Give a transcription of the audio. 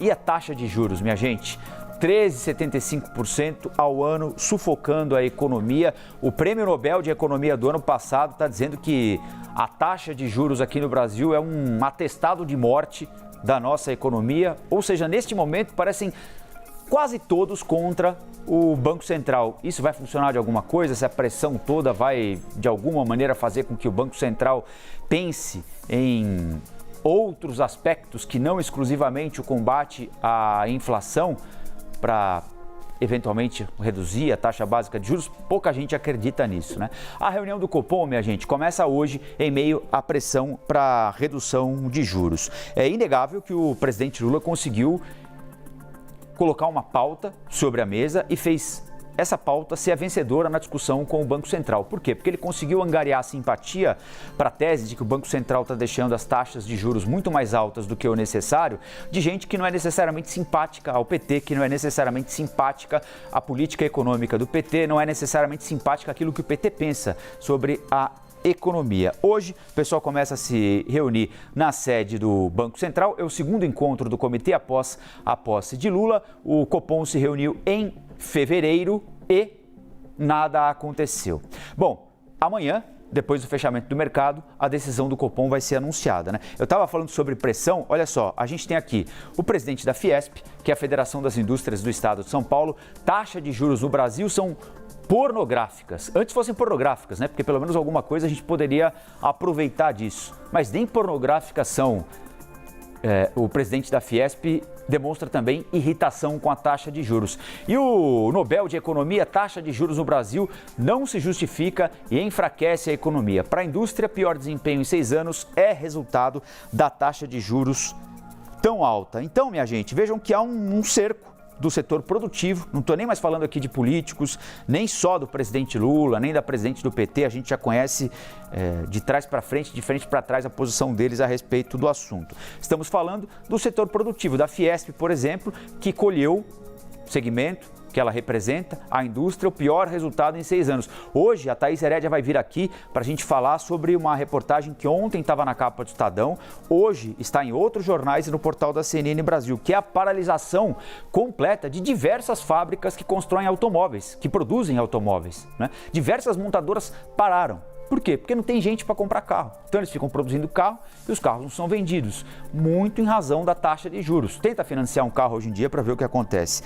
E a taxa de juros, minha gente? 13,75% ao ano, sufocando a economia. O Prêmio Nobel de Economia do ano passado está dizendo que a taxa de juros aqui no Brasil é um atestado de morte da nossa economia. Ou seja, neste momento parecem quase todos contra o Banco Central. Isso vai funcionar de alguma coisa? Essa pressão toda vai, de alguma maneira, fazer com que o Banco Central pense em outros aspectos que não exclusivamente o combate à inflação para eventualmente reduzir a taxa básica de juros? Pouca gente acredita nisso, né? A reunião do Copom, minha gente, começa hoje em meio à pressão para redução de juros. É inegável que o presidente Lula conseguiu colocar uma pauta sobre a mesa e fez essa pauta ser a vencedora na discussão com o Banco Central. Por quê? Porque ele conseguiu angariar simpatia para a tese de que o Banco Central está deixando as taxas de juros muito mais altas do que o necessário, de gente que não é necessariamente simpática ao PT, que não é necessariamente simpática à política econômica do PT, não é necessariamente simpática àquilo que o PT pensa sobre a economia. Hoje, o pessoal começa a se reunir na sede do Banco Central. É o segundo encontro do comitê após a posse de Lula. O Copom se reuniu em fevereiro e nada aconteceu. Bom, amanhã, depois do fechamento do mercado, a decisão do Copom vai ser anunciada, né? Eu estava falando sobre pressão, olha só, a gente tem aqui o presidente da Fiesp, que é a Federação das Indústrias do Estado de São Paulo. Taxa de juros no Brasil são pornográficas. Antes fossem pornográficas, né? Porque pelo menos alguma coisa a gente poderia aproveitar disso. Mas nem pornográficas são. O presidente da Fiesp demonstra também irritação com a taxa de juros. E o Nobel de Economia, taxa de juros no Brasil não se justifica e enfraquece a economia. Para a indústria, pior desempenho em 6 anos é resultado da taxa de juros tão alta. Então, minha gente, vejam que há um cerco do setor produtivo. Não estou nem mais falando aqui de políticos, nem só do presidente Lula, nem da presidente do PT. A gente já conhece de trás para frente, de frente para trás, a posição deles a respeito do assunto. Estamos falando do setor produtivo, da Fiesp, por exemplo, que colheu segmento que ela representa, a indústria, o pior resultado em 6 anos. Hoje, a Thaís Herédia vai vir aqui para a gente falar sobre uma reportagem que ontem estava na capa do Estadão, hoje está em outros jornais e no portal da CNN Brasil, que é a paralisação completa de diversas fábricas que constroem automóveis, que produzem automóveis, né? Diversas montadoras pararam. Por quê? Porque não tem gente para comprar carro. Então eles ficam produzindo carro e os carros não são vendidos, muito em razão da taxa de juros. Tenta financiar um carro hoje em dia para ver o que acontece.